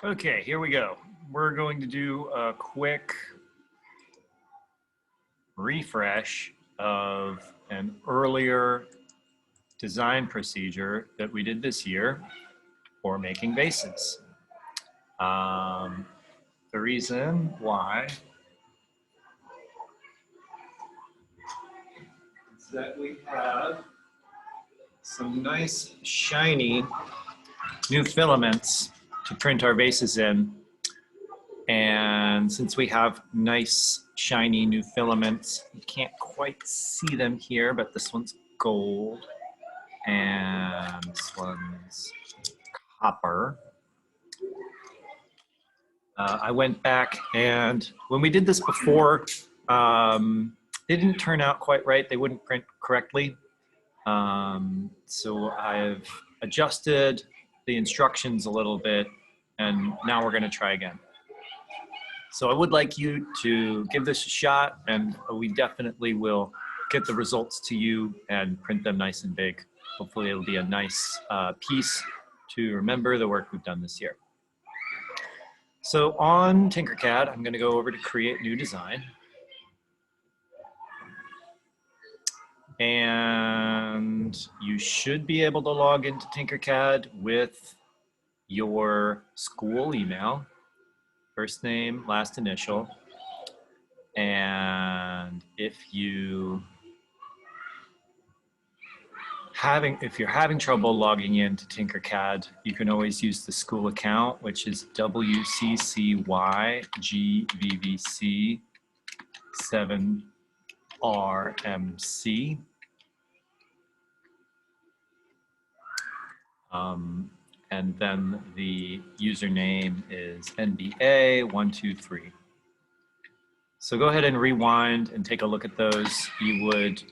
Okay, here we go. We're going to do a quick refresh of an earlier design procedure that we did this year for making vases. The reason why is that we have some nice shiny new filaments to print our vases in. And since we have nice shiny new filaments, you can't quite see them here, but this one's gold and this one's copper. I went back, and when we did this before, they didn't turn out quite right. They wouldn't print correctly. So I've adjusted the instructions a little bit, and now we're going to try again. So I would like you to give this a shot, and we definitely will get the results to you and print them nice and big. Hopefully it'll be a nice piece to remember the work we've done this year. So on Tinkercad, I'm going to go over to Create New Design. And you should be able to log into Tinkercad with your school email. First name, last initial. And if you're having trouble logging into Tinkercad, you can always use the school account, which is WCCYGVVC7RMC. And then the username is NBA123. So go ahead and rewind and take a look at those. You would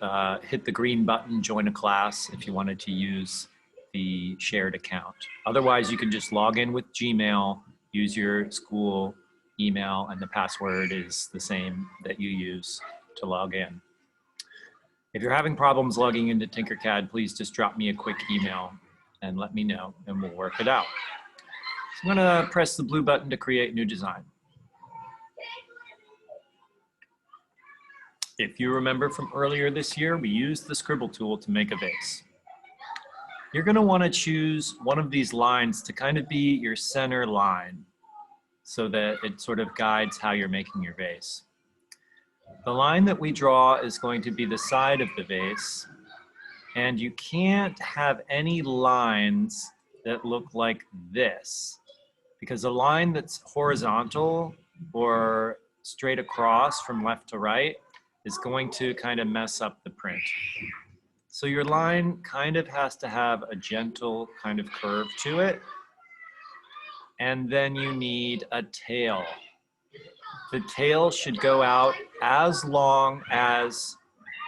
hit the green button, join a class, if you wanted to use the shared account. Otherwise, you can just log in with Gmail, use your school email, and the password is the same that you use to log in. If you're having problems logging into Tinkercad, please just drop me a quick email and let me know, and we'll work it out. So I'm gonna press the blue button to create new design. If you remember from earlier this year, we used the scribble tool to make a vase. You're gonna wanna choose one of these lines to kind of be your center line so that it sort of guides how you're making your vase. The line that we draw is going to be the side of the vase, and you can't have any lines that look like this, because a line that's horizontal or straight across from left to right is going to kind of mess up the print. So your line kind of has to have a gentle kind of curve to it. And then you need a tail. The tail should go out as long as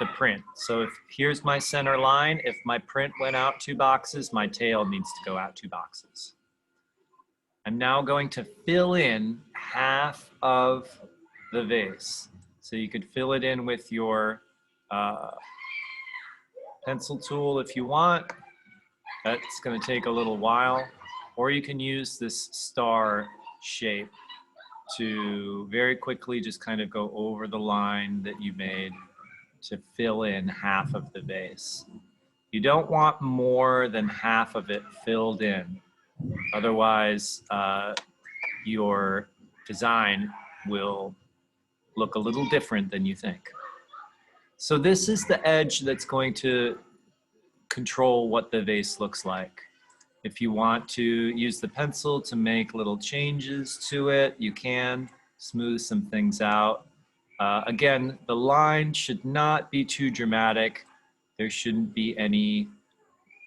the print. So if here's my center line, if my print went out 2 boxes, my tail needs to go out 2 boxes. I'm now going to fill in half of the vase. So you could fill it in with your pencil tool if you want. That's going to take a little while. Or you can use this star shape to very quickly just kind of go over the line that you made to fill in half of the vase. You don't want more than half of it filled in. Otherwise, your design will look a little different than you think. So this is the edge that's going to control what the vase looks like. If you want to use the pencil to make little changes to it, you can smooth some things out. Again, the line should not be too dramatic. There shouldn't be any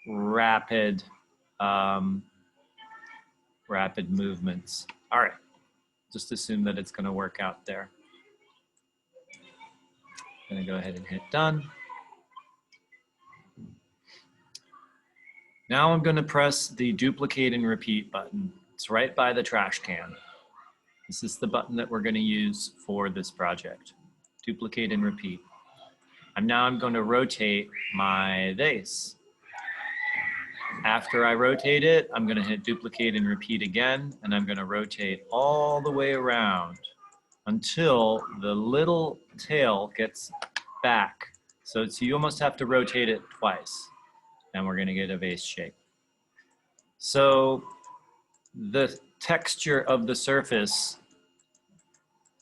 rapid movements. All right, just assume that it's going to work out there. I'm going to go ahead and hit done. Now I'm going to press the duplicate and repeat button. It's right by the trash can. This is the button that we're going to use for this project. Duplicate and repeat. I'm going to rotate my vase. After I rotate it, I'm going to hit duplicate and repeat again, and I'm going to rotate all the way around until the little tail gets back. So you almost have to rotate it twice, and we're going to get a vase shape. So the texture of the surface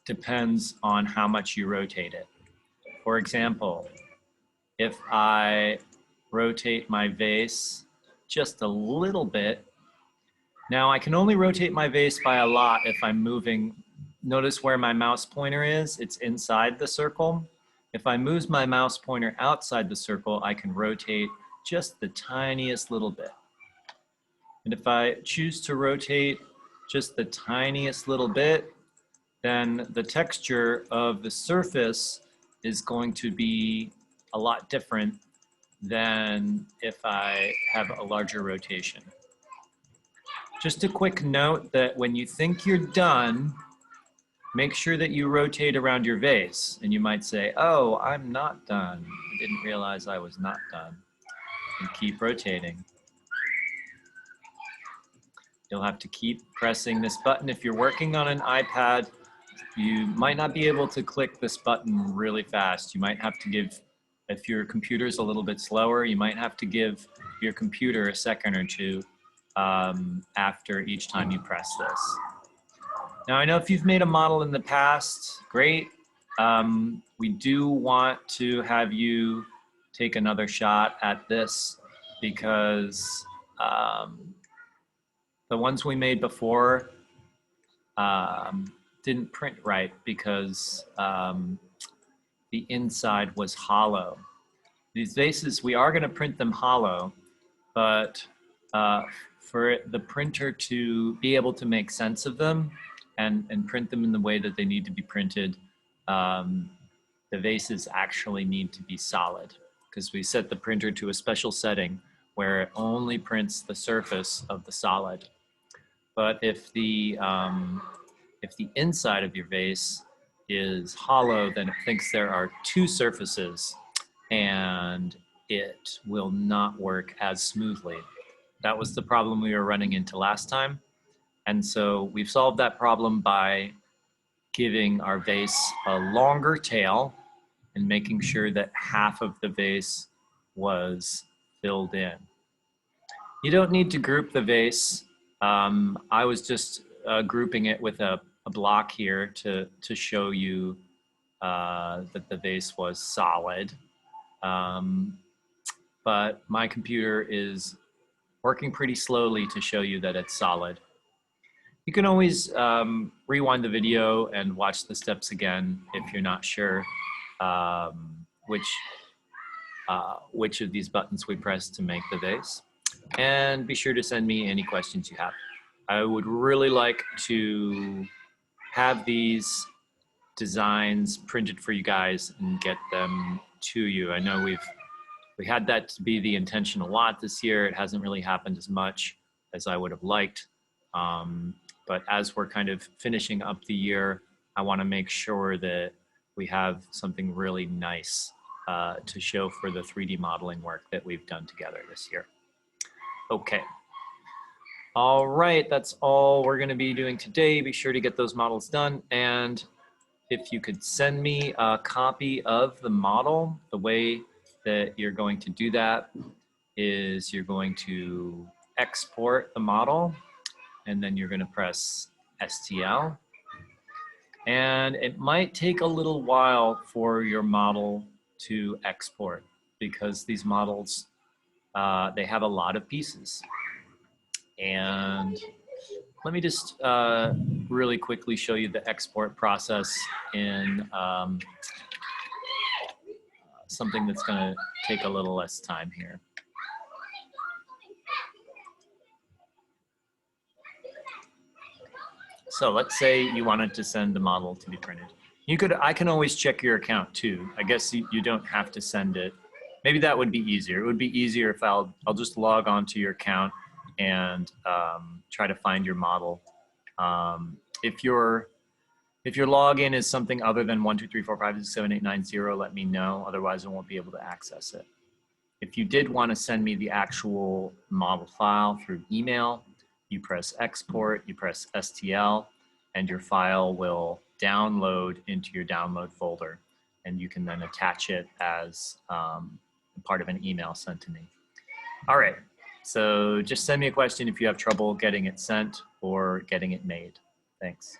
depends on how much you rotate it. For example, if I rotate my vase just a little bit, now I can only rotate my vase by a lot if I'm moving. Notice where my mouse pointer is, it's inside the circle. If I move my mouse pointer outside the circle, I can rotate just the tiniest little bit. And if I choose to rotate just the tiniest little bit, then the texture of the surface is going to be a lot different than if I have a larger rotation. Just a quick note that when you think you're done, make sure that you rotate around your vase. And you might say, oh, I'm not done. I didn't realize I was not done. And keep rotating. You'll have to keep pressing this button. If you're working on an iPad, you might not be able to click this button really fast. You might have to give, if your computer's a little bit slower, you might have to give your computer a second or two after each time you press this. Now, I know if you've made a model in the past, great. We do want to have you take another shot at this because the ones we made before didn't print right because the inside was hollow. These vases, we are going to print them hollow, but for the printer to be able to make sense of them and print them in the way that they need to be printed, the vases actually need to be solid because we set the printer to a special setting where it only prints the surface of the solid. But if the inside of your vase is hollow, then it thinks there are two surfaces and it will not work as smoothly. That was the problem we were running into last time. And so we've solved that problem by giving our vase a longer tail and making sure that half of the vase was filled in. You don't need to group the vase. I was just grouping it with a block here to show you that the vase was solid. But my computer is working pretty slowly to show you that it's solid. You can always rewind the video and watch the steps again if you're not sure which of these buttons we press to make the vase. And be sure to send me any questions you have. I would really like to have these designs printed for you guys and get them to you. I know we had that to be the intention a lot this year. It hasn't really happened as much as I would have liked. But as we're kind of finishing up the year, I want to make sure that we have something really nice to show for the 3D modeling work that we've done together this year. Okay. All right, that's all we're going to be doing today. Be sure to get those models done. And if you could send me a copy of the model, the way that you're going to do that is you're going to export the model, and then you're going to press STL. And it might take a little while for your model to export because these models, they have a lot of pieces. And let me just really quickly show you the export process in something that's going to take a little less time here. So let's say you wanted to send the model to be printed. I can always check your account too. I guess you don't have to send it. Maybe that would be easier. It would be easier if I'll just log on to your account and try to find your model. If your login is something other than 12345678890, let me know. Otherwise, I won't be able to access it. If you did want to send me the actual model file through email, you press export, you press STL, and your file will download into your download folder. And you can then attach it as part of an email sent to me. All right, so just send me a question if you have trouble getting it sent or getting it made. Thanks.